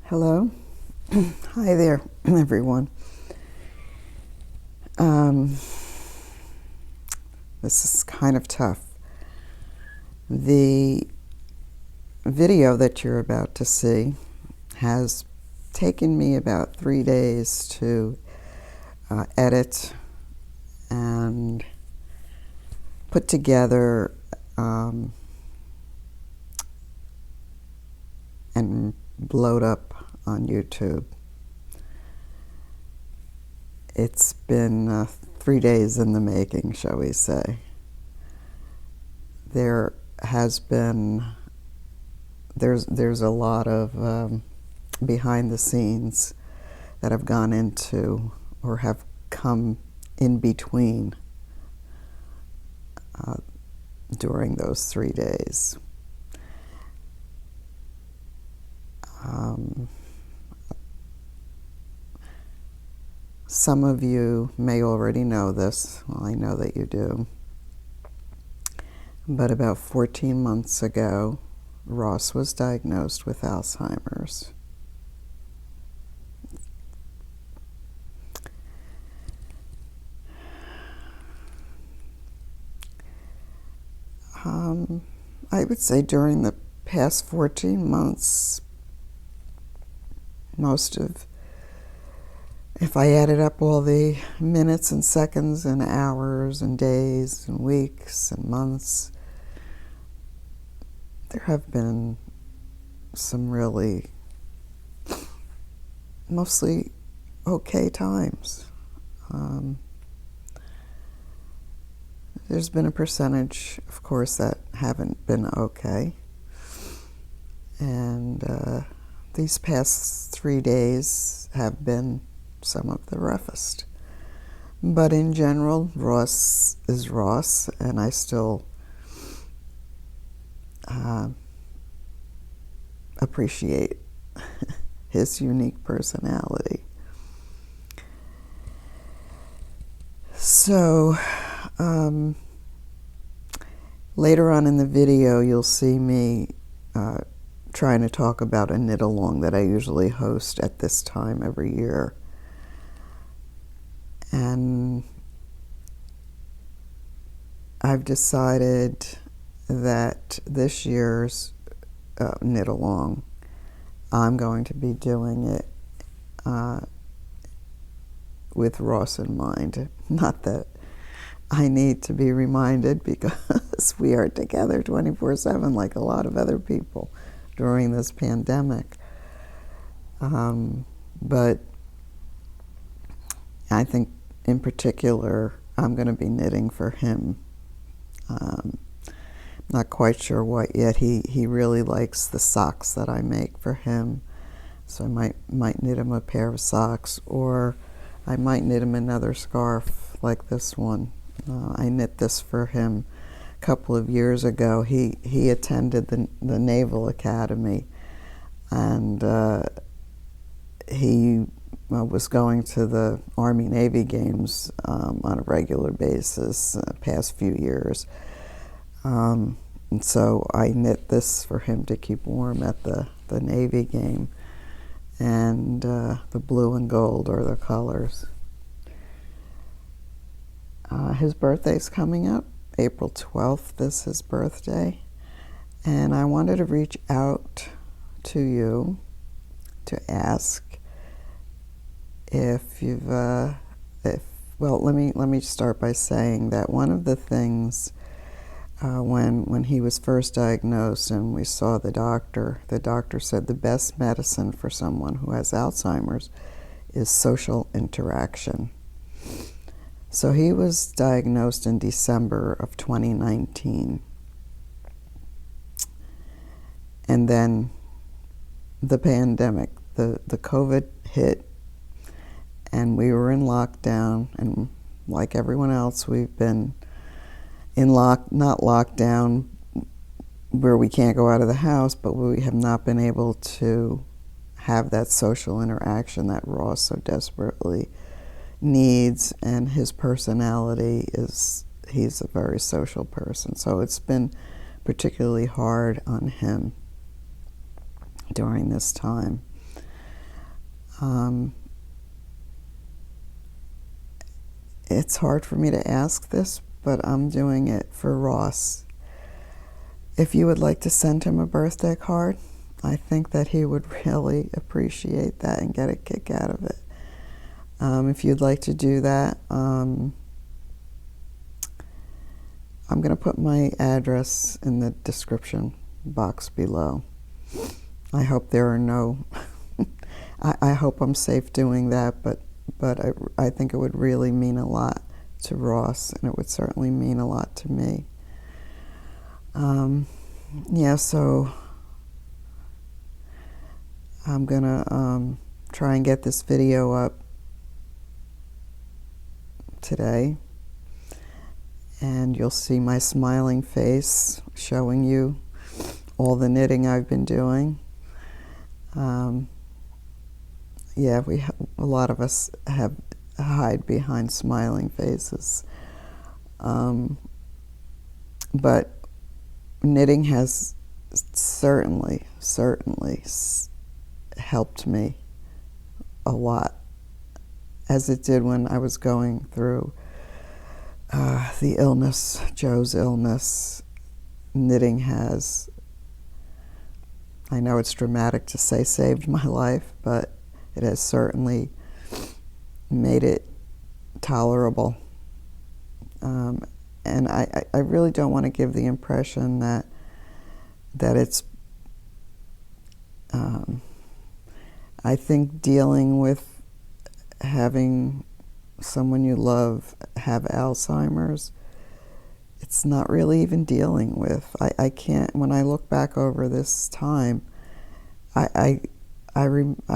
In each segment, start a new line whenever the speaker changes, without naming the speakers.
Hello. Hi there, everyone. This is kind of tough. The video that you're about to see has taken me about 3 days to edit and put together and load up on YouTube. It's been 3 days in the making, shall we say. There's a lot of behind the scenes that have gone into or have come in between during those 3 days. Some of you may already know this. Well, I know that you do. But about 14 months ago, Ross was diagnosed with Alzheimer's. I would say during the past 14 months, if I added up all the minutes and seconds and hours and days and weeks and months, there have been some really mostly okay times. There's been a percentage, of course, that haven't been okay. And these past 3 days have been some of the roughest. But in general, Ross is Ross, and I still appreciate his unique personality. So, later on in the video, you'll see me trying to talk about a knit-along that I usually host at this time every year. And I've decided that this year's knit-along, I'm going to be doing it with Ross in mind. Not that I need to be reminded, because we are together 24/7 like a lot of other people during this pandemic. But I think in particular I'm going to be knitting for him. Not quite sure what yet. He really likes the socks that I make for him, so I might knit him a pair of socks, or I might knit him another scarf like this one. I knit this for him a couple of years ago. He attended the Naval Academy, and he was going to the Army-Navy games on a regular basis the past few years. And so I knit this for him to keep warm at the Navy game. And the blue and gold are the colors. His birthday's coming up, April 12th is his birthday. And I wanted to reach out to you to ask if you've, well, let me start by saying that one of the things when he was first diagnosed and we saw the doctor said the best medicine for someone who has Alzheimer's is social interaction. So he was diagnosed in December of 2019. And then the pandemic, the COVID hit, and we were in lockdown, and like everyone else, we've been in not lockdown where we can't go out of the house, but we have not been able to have that social interaction that Ross so desperately needs, and his personality is, he's a very social person. So it's been particularly hard on him during this time. It's hard for me to ask this, but I'm doing it for Ross. If you would like to send him a birthday card, I think that he would really appreciate that and get a kick out of it. If you'd like to do that, I'm going to put my address in the description box below. I hope there are no, I hope I'm safe doing that, but I think it would really mean a lot to Ross, and it would certainly mean a lot to me. Yeah, so I'm gonna try and get this video up today, and you'll see my smiling face showing you all the knitting I've been doing. Yeah, a lot of us hide behind smiling faces, but knitting has certainly helped me a lot, as it did when I was going through the illness, Joe's illness. Knitting has, I know it's dramatic to say saved my life, but it has certainly made it tolerable. And I really don't want to give the impression that it's, I think dealing with having someone you love have Alzheimer's, it's not really even dealing with. I can't, when I look back over this time, I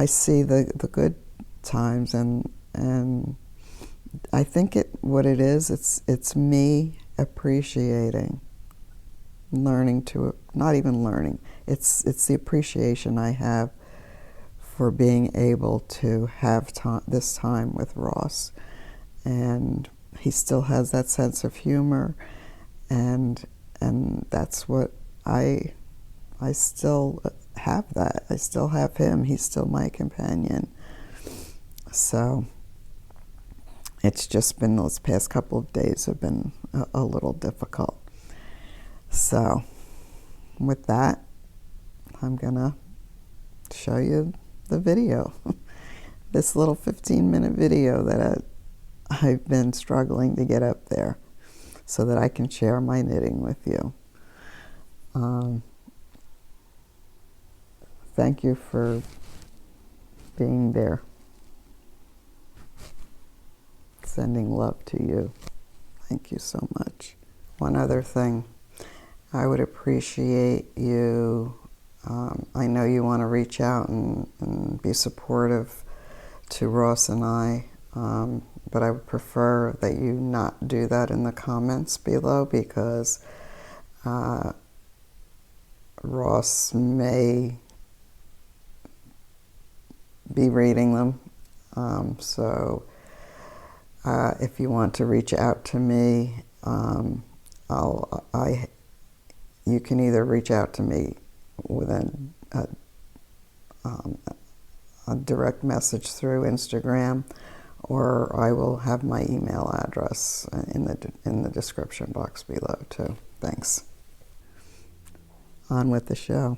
see the good times, and I think what it is, it's me appreciating, learning to, not even learning, it's the appreciation I have for being able to have this time with Ross. And he still has that sense of humor, and that's what I still have that. I still have him. He's still my companion. So it's just been, those past couple of days have been a little difficult. So with that, I'm gonna show you the video. This little 15-minute video that I've been struggling to get up there so that I can share my knitting with you. Thank you for being there. Sending love to you. Thank you so much. One other thing, I would appreciate you, I know you want to reach out and be supportive to Ross and I, but I would prefer that you not do that in the comments below, because Ross may be reading them. So if you want to reach out to me, you can either reach out to me with a direct message through Instagram, or I will have my email address in the description box below too. Thanks. On with the show.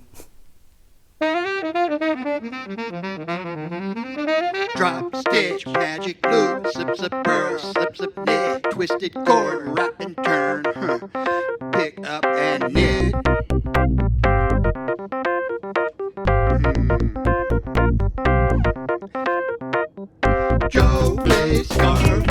Drop, stitch, magic glue, slips of pearl, slips of knit, twisted cord, wrap and turn, pick up and knit. Joe plays scarf.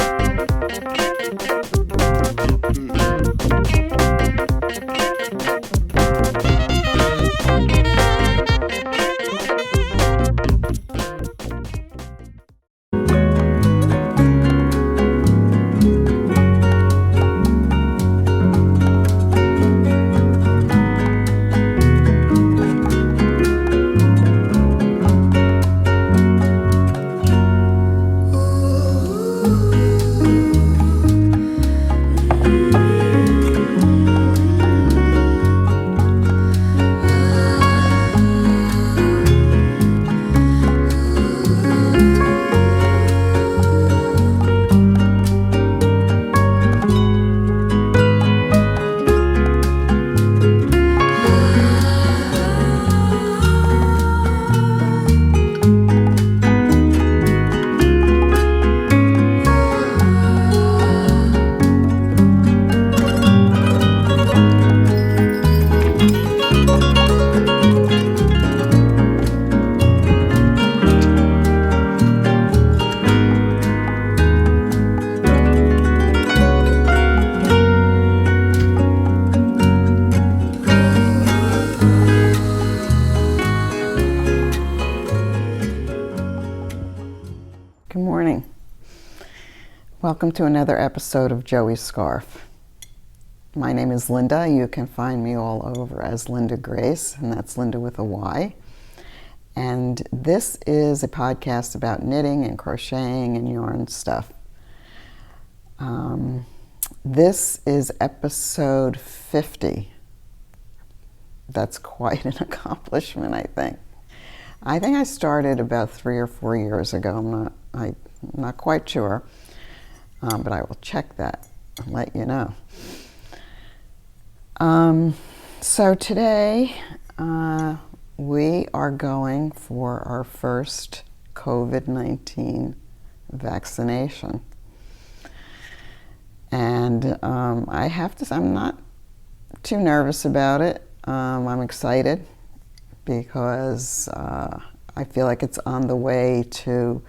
morning. Welcome to another episode of Joey's Scarf. My name is Lynda. You can find me all over as lyndagrace, and that's Lynda with a Y. And this is a podcast about knitting and crocheting and yarn stuff. This is episode 50. That's quite an accomplishment, I think. I think I started about 3 or 4 years ago. I'm not quite sure, but I will check that and let you know. So today we are going for our first COVID-19 vaccination. And I have to say, I'm not too nervous about it. I'm excited because I feel like it's on the way to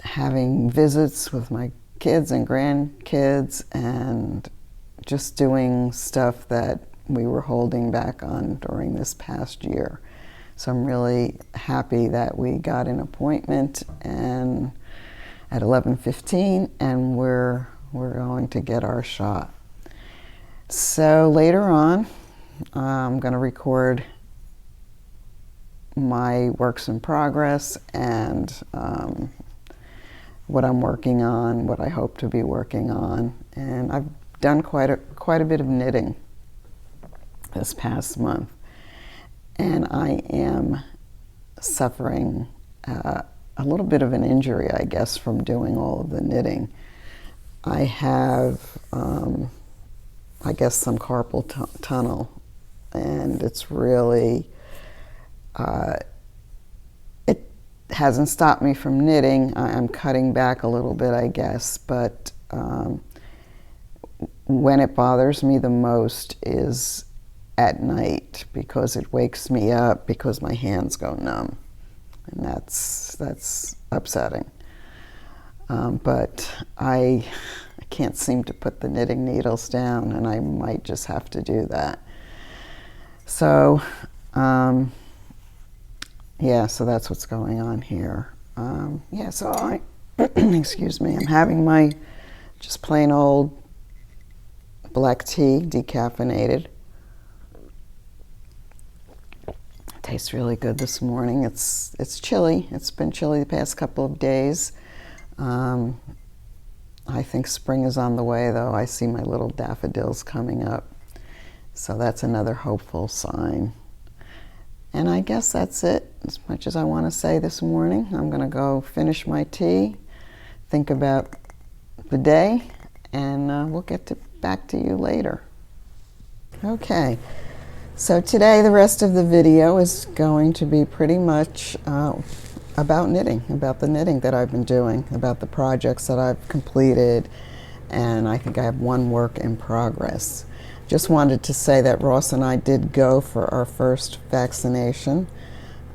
having visits with my kids and grandkids and just doing stuff that we were holding back on during this past year. So I'm really happy that we got an appointment and at 11:15, and we're going to get our shot. So later on, I'm going to record my works in progress and what I'm working on, what I hope to be working on. And I've done quite a bit of knitting this past month, and I am suffering a little bit of an injury, I guess, from doing all of the knitting. I have, I guess, some carpal tunnel, and it's really, it hasn't stopped me from knitting. I'm cutting back a little bit, I guess, but when it bothers me the most is at night, because it wakes me up because my hands go numb. And that's upsetting. But I can't seem to put the knitting needles down, and I might just have to do that. So, yeah, so that's what's going on here. Yeah, so I, excuse me, I'm having my just plain old black tea, decaffeinated. Tastes really good this morning. It's chilly. It's been chilly the past couple of days. I think spring is on the way, though. I see my little daffodils coming up. So that's another hopeful sign. And I guess that's it, as much as I want to say this morning. I'm going to go finish my tea, think about the day, and we'll get back to you later. Okay. So today, the rest of the video is going to be pretty much about knitting, about the knitting that I've been doing, about the projects that I've completed, and I think I have one work in progress. Just wanted to say that Ross and I did go for our first vaccination.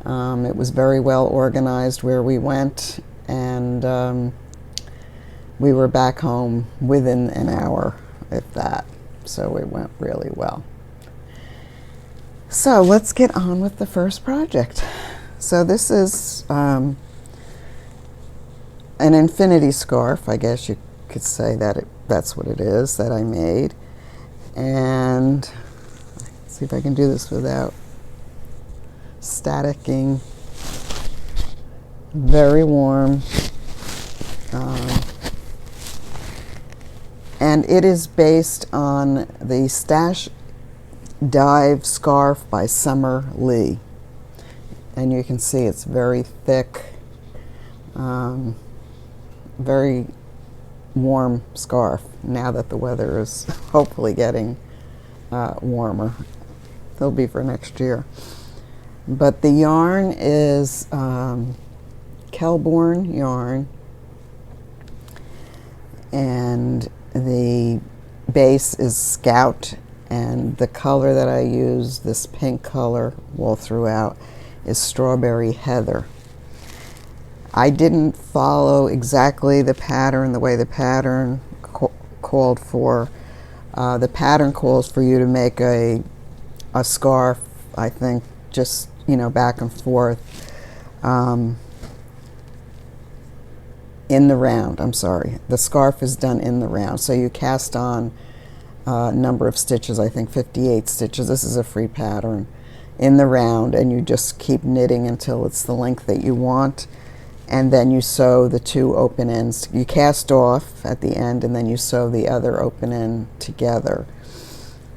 It was very well organized where we went, and we were back home within an hour, if that, so it went really well. So let's get on with the first project. So this is an infinity scarf, I guess you could say that that's what it is, that I made. And let's see if I can do this without staticking. Very warm. And it is based on the Styitch Dive Scarf by Summer Lee, and you can see it's very thick, very warm scarf now that the weather is hopefully getting warmer. It'll be for next year. But the yarn is Kelborn yarn, and the base is Scout. And the color that I use, this pink color all throughout, is Strawberry Heather. I didn't follow exactly the pattern, the way the pattern called for. The pattern calls for you to make a scarf, I think, just, back and forth. in the round, I'm sorry. The scarf is done in the round. So you cast on a number of stitches, I think 58 stitches. This is a free pattern in the round, and you just keep knitting until it's the length that you want. And then you sew the two open ends. You cast off at the end, and then you sew the other open end together.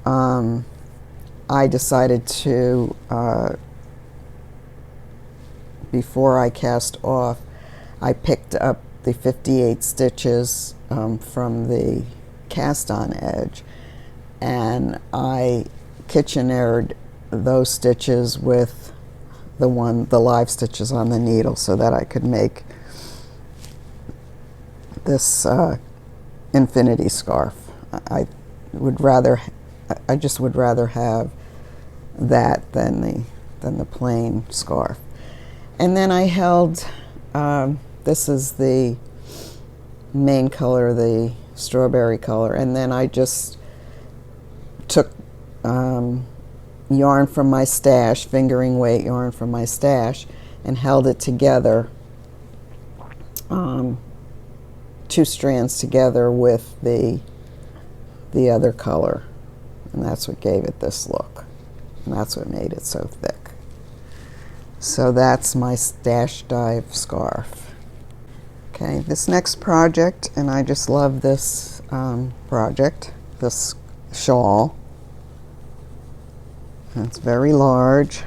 I decided to, before I cast off, I picked up the 58 stitches from the cast-on edge, and I KcYc'd those stitches with the live stitches on the needle, so that I could make this infinity scarf. I just would rather have that than the plain scarf. And then I held, this is the main color, the strawberry color, and then I just took yarn from my stash, fingering weight yarn from my stash, and held it together, two strands together with the other color, and that's what gave it this look, and that's what made it so thick. So that's my stash dive scarf. Okay, this next project, and I just love this project, this shawl. It's very large,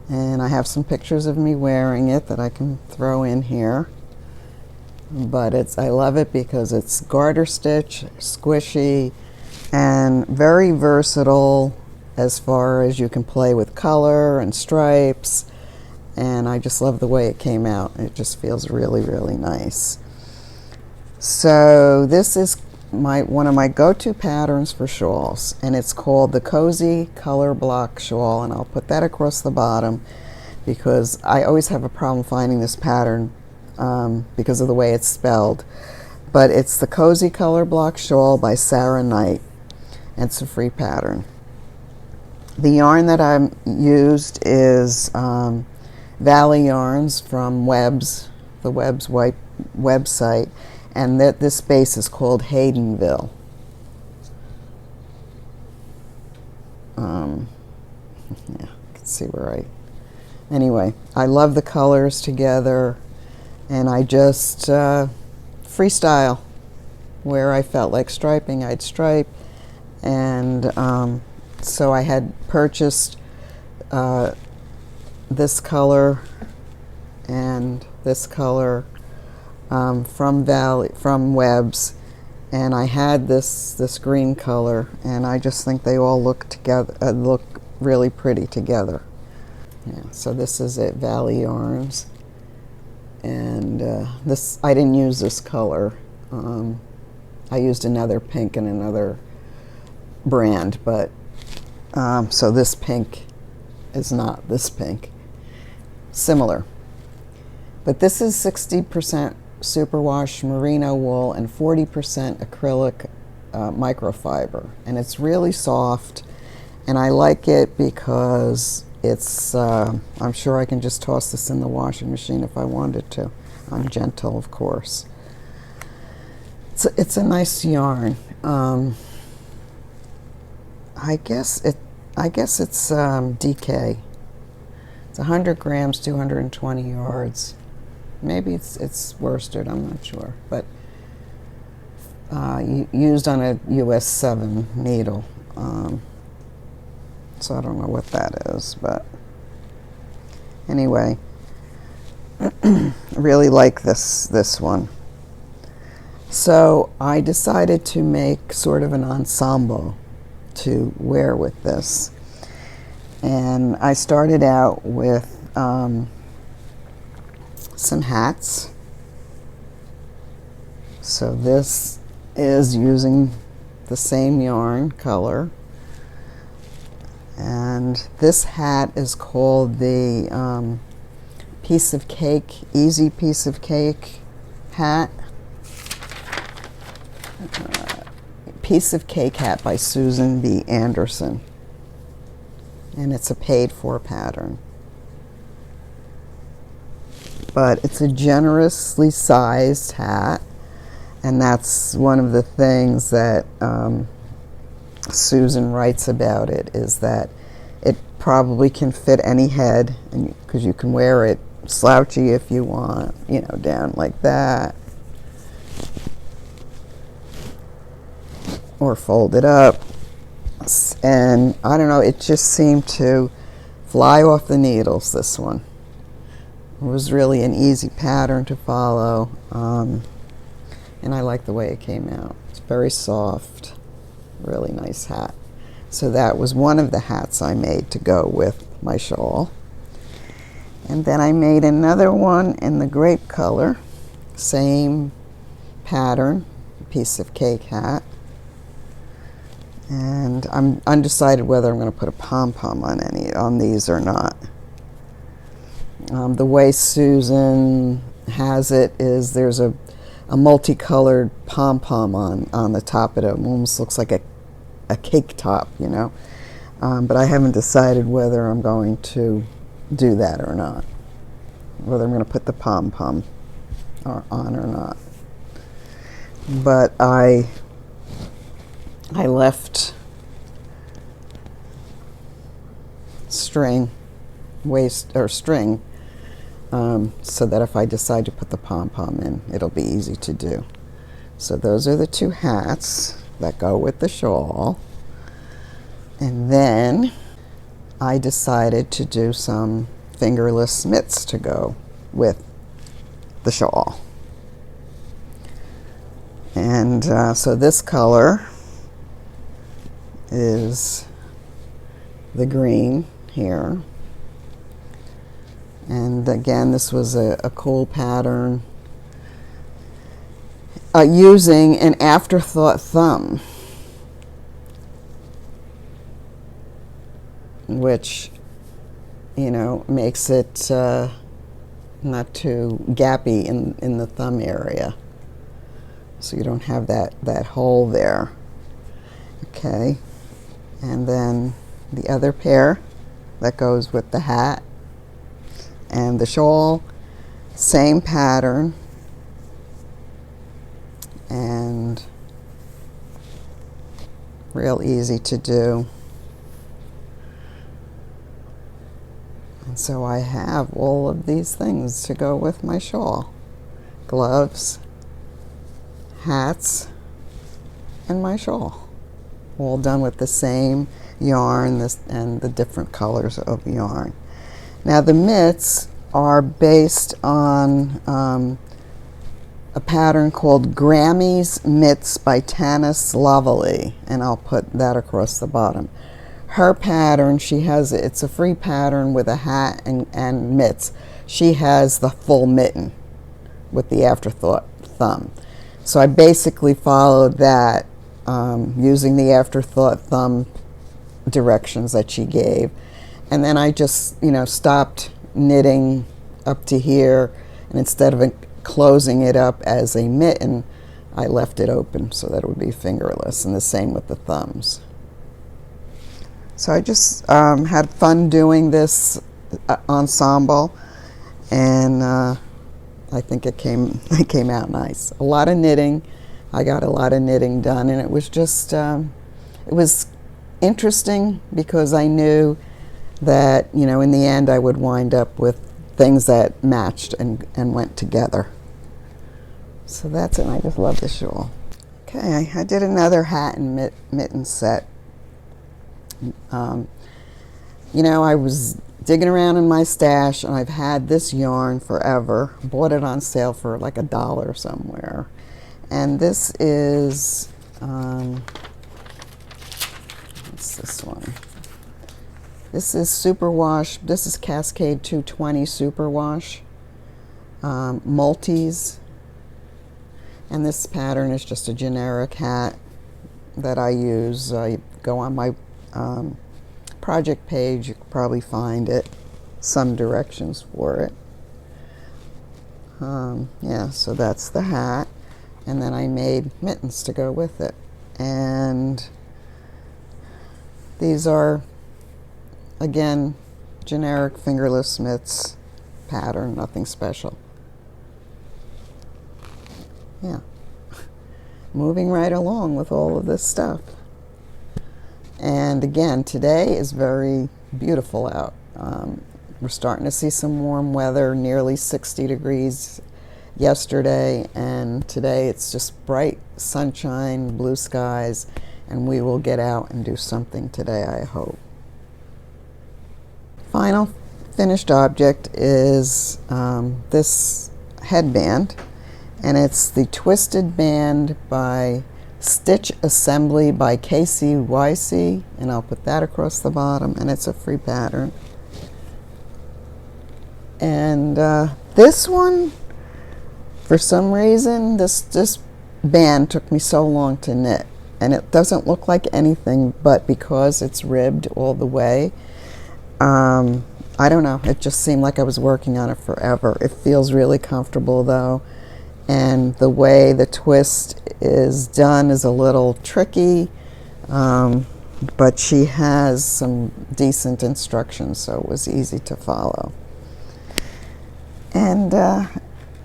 and I have some pictures of me wearing it that I can throw in here. But I love it because it's garter stitch, squishy, and very versatile as far as you can play with color and stripes. And I just love the way it came out. It just feels really, really nice. So this is one of my go-to patterns for shawls, and it's called the Cosy Colourblock shawl, and I'll put that across the bottom because I always have a problem finding this pattern because of the way it's spelled. But it's the Cosy Colourblock shawl by Sarah Knight, and it's a free pattern. The yarn that I used is Valley yarns from Webb's, the Webb's website, and this base is called Haydenville. Yeah, you can see where anyway, I love the colors together, and I just freestyle. Where I felt like striping, I'd stripe, and so I had purchased this color and this color from Webb's, and I had this green color, and I just think they all look together, look really pretty together. Yeah, so this is it, Valley yarns, and this, I didn't use this color. I used another pink and another brand, but so this pink is not this pink. Similar, but this is 60% superwash merino wool and 40% acrylic microfiber, and it's really soft, and I like it because it's I'm sure I can just toss this in the washing machine if I wanted to. I'm gentle, of course. It's a nice yarn. I guess it's DK. It's 100 grams, 220 yards. Maybe it's worsted, I'm not sure, but used on a US 7 needle. So I don't know what that is, but anyway, I really like this one. So I decided to make sort of an ensemble to wear with this. And I started out with some hats. So this is using the same yarn color. And this hat is called the Piece of Cake, Easy Piece of Cake hat. Piece of Cake hat by Susan B. Anderson. And it's a paid for pattern. but it's a generously sized hat, and that's one of the things that Susan writes about it, is that it probably can fit any head, and because you can wear it slouchy if you want, you know, down like that, or fold it up. And I don't know, it just seemed to fly off the needles, this one. It was really an easy pattern to follow, and I like the way it came out. It's very soft, really nice hat. So that was one of the hats I made to go with my shawl. And then I made another one in the grape color, same pattern, piece of cake hat. And I'm undecided whether I'm going to put a pom-pom on these or not. The way Susan has it is there's a multicolored pom-pom on the top of it. It almost looks like a cake top, you know. But I haven't decided whether I'm going to do that or not, whether I'm going to put the pom-pom on or not. But I left string so that if I decide to put the pom-pom in, it'll be easy to do. So those are the two hats that go with the shawl. And then I decided to do some fingerless mitts to go with the shawl. And so this color is the green here. And again, this was a cool pattern using an afterthought thumb, which, you know, makes it not too gappy in the thumb area, so you don't have that hole there. Okay, and then the other pair that goes with the hat and the shawl, same pattern, and real easy to do. And so I have all of these things to go with my shawl: gloves, hats, and my shawl, all done with the same yarn and the different colors of yarn. Now the mitts are based on a pattern called Grammy's Mitts by Tanis Lavallee, and I'll put that across the bottom. Her pattern, it's a free pattern with a hat and mitts. She has the full mitten with the afterthought thumb. So I basically followed that using the afterthought thumb directions that she gave. And then I just, you know, stopped knitting up to here, and instead of closing it up as a mitten, I left it open so that it would be fingerless, and the same with the thumbs. So I just had fun doing this ensemble, and I think it came out nice. A lot of knitting. I got a lot of knitting done, and it was just it was interesting because I knew that, you know, in the end I would wind up with things that matched and went together. So that's it. I just love the shawl. Okay, I did another hat and mitten set. You know, I was digging around in my stash, and I've had this yarn forever. Bought it on sale for like $1 somewhere. And this is, what's this one? This is Superwash. This is Cascade 220 Superwash. Multis. And this pattern is just a generic hat that I use. You go on my project page, you can probably find it, some directions for it. Yeah, so that's the hat. And then I made mittens to go with it. And these are, again, generic fingerless mitts pattern, nothing special. yeah, moving right along with all of this stuff. And again, today is very beautiful out. We're starting to see some warm weather, nearly 60 degrees yesterday, and today it's just bright sunshine, blue skies, and we will get out and do something today, I hope. Final finished object is this headband, and it's the Twisted Band by Stitch Assembly by KcYc, and I'll put that across the bottom, and it's a free pattern. And this one, for some reason, this band took me so long to knit, and it doesn't look like anything, but because it's ribbed all the way, I don't know, it just seemed like I was working on it forever. It feels really comfortable though, and the way the twist is done is a little tricky, but she has some decent instructions, so it was easy to follow. And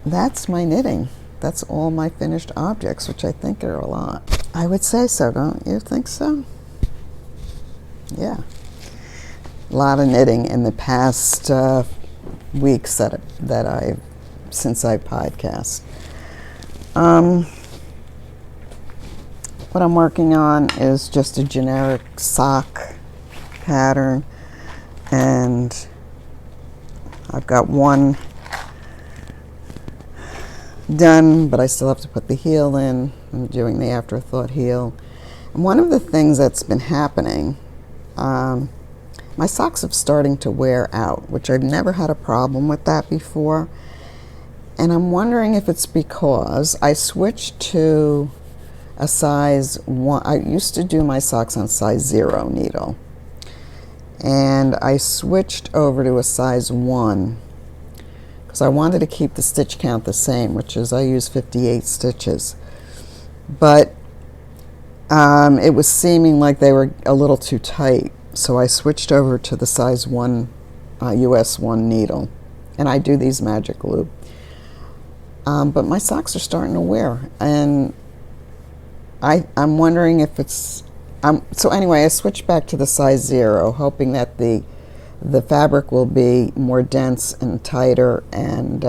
that's my knitting. That's all my finished objects, which I think are a lot. I would say so, don't you think so? Yeah. A lot of knitting in the past weeks since I podcast. What I'm working on is just a generic sock pattern, and I've got one done, but I still have to put the heel in. I'm doing the afterthought heel. And one of the things that's been happening, my socks are starting to wear out, which I've never had a problem with that before. And I'm wondering if it's because I switched to a size 1. I used to do my socks on size 0 needle. And I switched over to a size 1 because I wanted to keep the stitch count the same, which is I use 58 stitches. But it was seeming like they were a little too tight, so I switched over to the size 1 US 1 needle, and I do these magic loop. But my socks are starting to wear, and I'm wondering if it's so anyway, I switched back to the size 0, hoping that the fabric will be more dense and tighter, and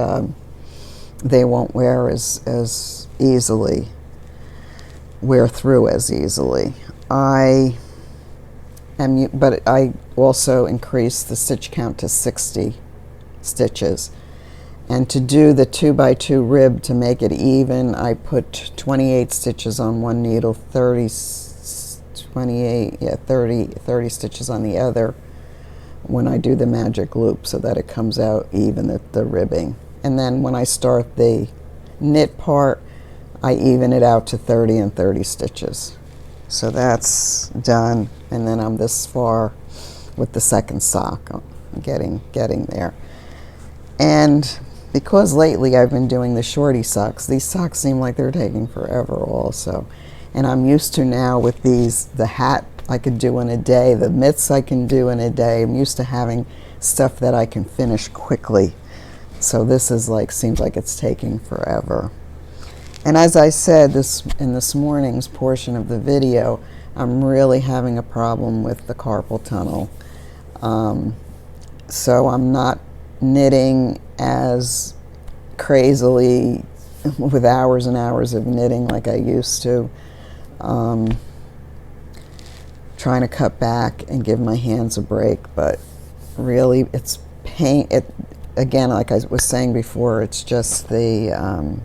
they won't wear as easily, wear through as easily. But I also increased the stitch count to 60 stitches. And to do the 2x2 rib to make it even, I put 28 stitches on one needle, 30 stitches on the other when I do the magic loop, so that it comes out even at the ribbing. And then when I start the knit part, I even it out to 30 and 30 stitches. So that's done, and then I'm this far with the second sock. I'm getting there. And because lately I've been doing the shorty socks, these socks seem like they're taking forever also. And I'm used to now with these, the hat I could do in a day, the mitts I can do in a day. I'm used to having stuff that I can finish quickly. So this is like, seems like it's taking forever. And as I said in this morning's portion of the video, I'm really having a problem with the carpal tunnel. So I'm not knitting as crazily with hours and hours of knitting like I used to. Trying to cut back and give my hands a break, but really it's pain. Again, like I was saying before, it's just the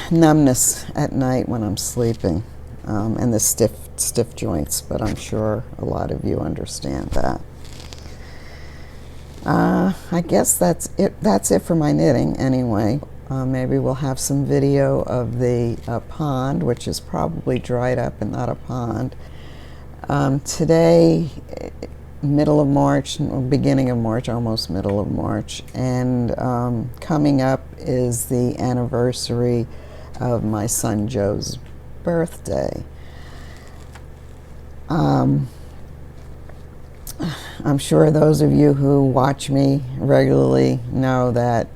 numbness at night when I'm sleeping, and the stiff joints, but I'm sure a lot of you understand that. I guess that's it for my knitting anyway. Maybe we'll have some video of the pond, which is probably dried up and not a pond. Today, middle of March, beginning of March, almost middle of March, and coming up is the anniversary of my son Joe's birthday. I'm sure those of you who watch me regularly know that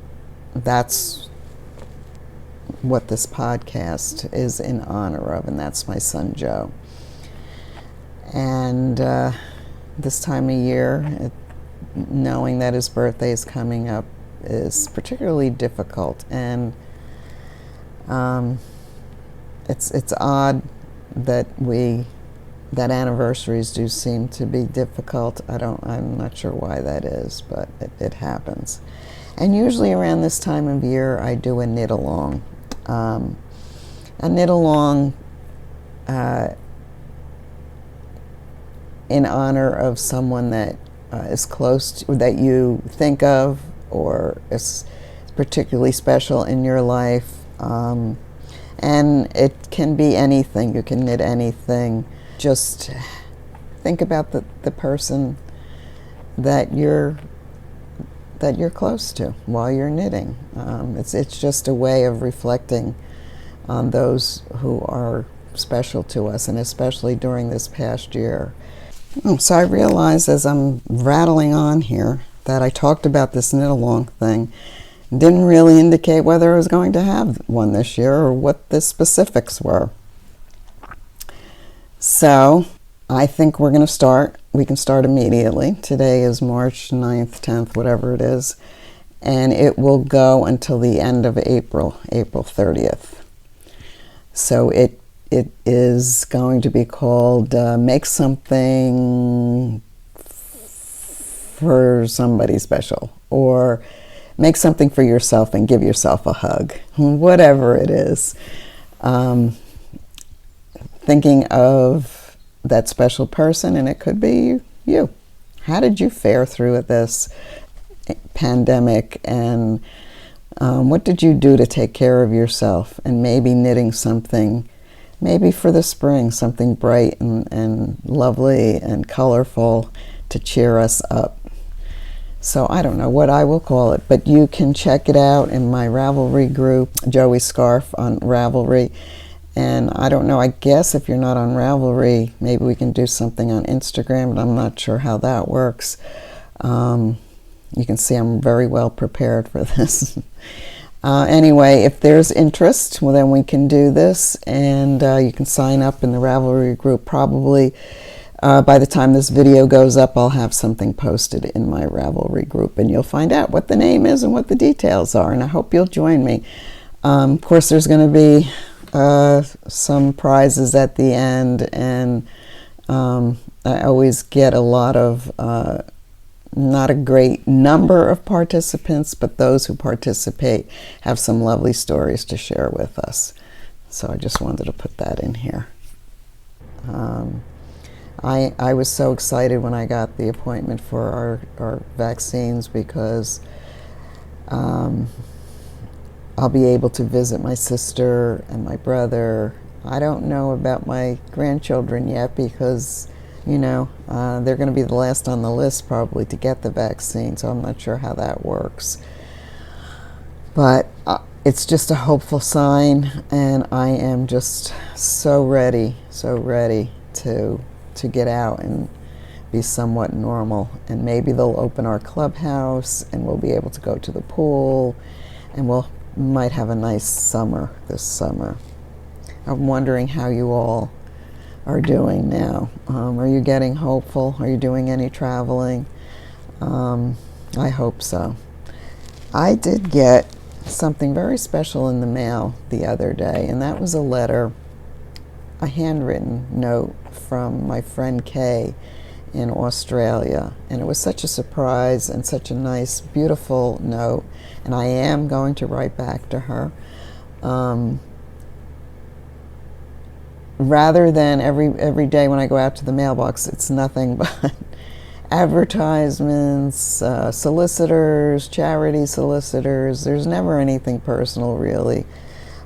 that's what this podcast is in honor of, and that's my son Joe. And this time of year, knowing that his birthday is coming up is particularly difficult, and it's odd that anniversaries do seem to be difficult. I'm not sure why that is, but it happens. And usually around this time of year, I do a knit along. A knit along in honor of someone that is close to, that you think of, or is particularly special in your life. And it can be anything. You can knit anything. Just think about the person that you're close to while you're knitting. It's just a way of reflecting on those who are special to us, and especially during this past year. So I realized as I'm rattling on here that I talked about this knit along thing, didn't really indicate whether I was going to have one this year or what the specifics were. So I think we can start immediately. Today is March 9th, 10th, whatever it is, and it will go until the end of April 30th. So it is going to be called Make Something for Somebody Special, or Make Something for Yourself and Give Yourself a Hug, whatever it is. Thinking of that special person, and it could be you. How did you fare through this pandemic, and what did you do to take care of yourself? And maybe knitting something, maybe for the spring, something bright and lovely and colorful to cheer us up. So I don't know what I will call it, but you can check it out in my Ravelry group, Joey Scarf on Ravelry. And I don't know, I guess if you're not on Ravelry, maybe we can do something on Instagram, but I'm not sure how that works. You can see I'm very well prepared for this. Anyway, if there's interest, well, then we can do this, and you can sign up in the Ravelry group. Probably by the time this video goes up, I'll have something posted in my Ravelry group, and you'll find out what the name is and what the details are, and I hope you'll join me. Of course, there's going to be some prizes at the end, and I always get a lot of, not a great number of participants, but those who participate have some lovely stories to share with us. So I just wanted to put that in here. I was so excited when I got the appointment for our vaccines, because I'll be able to visit my sister and my brother. I don't know about my grandchildren yet, because, you know, they're going to be the last on the list probably to get the vaccine, so I'm not sure how that works. But it's just a hopeful sign, and I am just so ready to get out and be somewhat normal. And maybe they'll open our clubhouse, and we'll be able to go to the pool, and might have a nice summer this summer. I'm wondering how you all are doing now. Are you getting hopeful? Are you doing any traveling? I hope so. I did get something very special in the mail the other day, and that was a letter, a handwritten note from my friend Kay in Australia, and it was such a surprise and such a nice, beautiful note, and I am going to write back to her. Rather than every day when I go out to the mailbox, it's nothing but advertisements, solicitors, charity solicitors. There's never anything personal, really.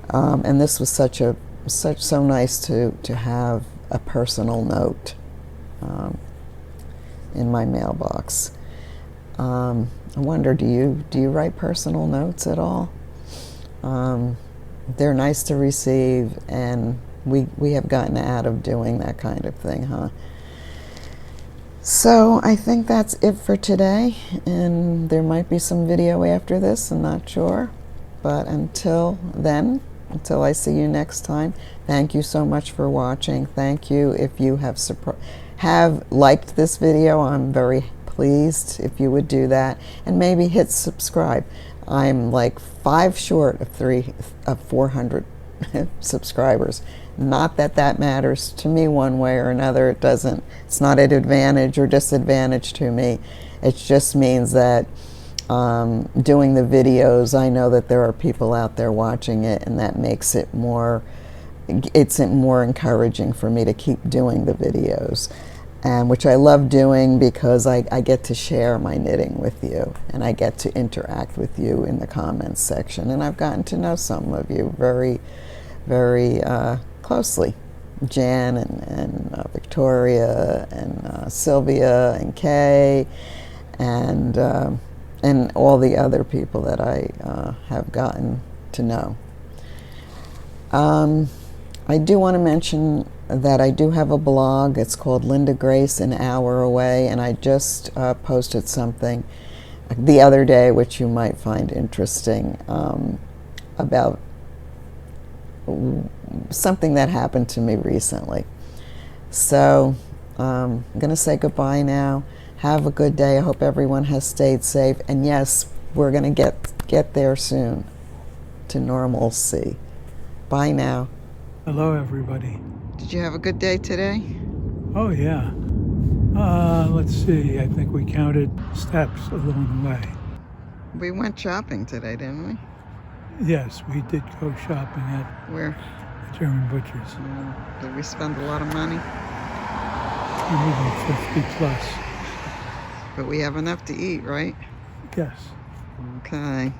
And this was so nice to have a personal note in my mailbox. I wonder, do you write personal notes at all? They're nice to receive, and we have gotten out of doing that kind of thing, huh? So I think that's it for today, and there might be some video after this, I'm not sure. But until then, until I see you next time, thank you so much for watching. Thank you if you have liked this video. I'm very pleased if you would do that, and maybe hit subscribe. I'm like 5 short of 400 subscribers. Not that that matters to me one way or another. It doesn't. It's not an advantage or disadvantage to me. It just means that doing the videos, I know that there are people out there watching it, and that makes it more, it's more encouraging for me to keep doing the videos, and which I love doing because I get to share my knitting with you, and I get to interact with you in the comments section, and I've gotten to know some of you very, very closely. Jan and Victoria and Sylvia and Kay and all the other people that I have gotten to know. I do want to mention that I do have a blog. It's called Lyndagrace, An Hour Away, and I just posted something the other day which you might find interesting about something that happened to me recently. So I'm going to say goodbye now. Have a good day. I hope everyone has stayed safe. And yes, we're going to get there soon to normalcy. Bye now.
Hello, everybody.
Did you have a good day today?
Oh, yeah. Let's see. I think we counted steps along the way.
We went shopping today, didn't we?
Yes, we did go shopping at
Where?
the German butchers.
Did we spend a lot of money?
Maybe 50 plus.
But we have enough to eat, right?
Yes.
Okay.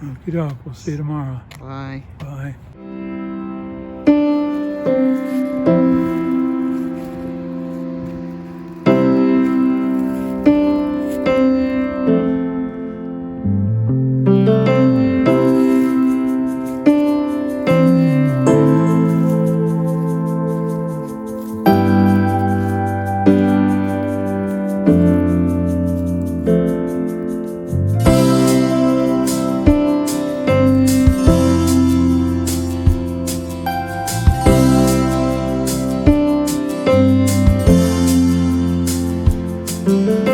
Okie doke. We'll see you tomorrow.
Bye.
Bye.
Thank you.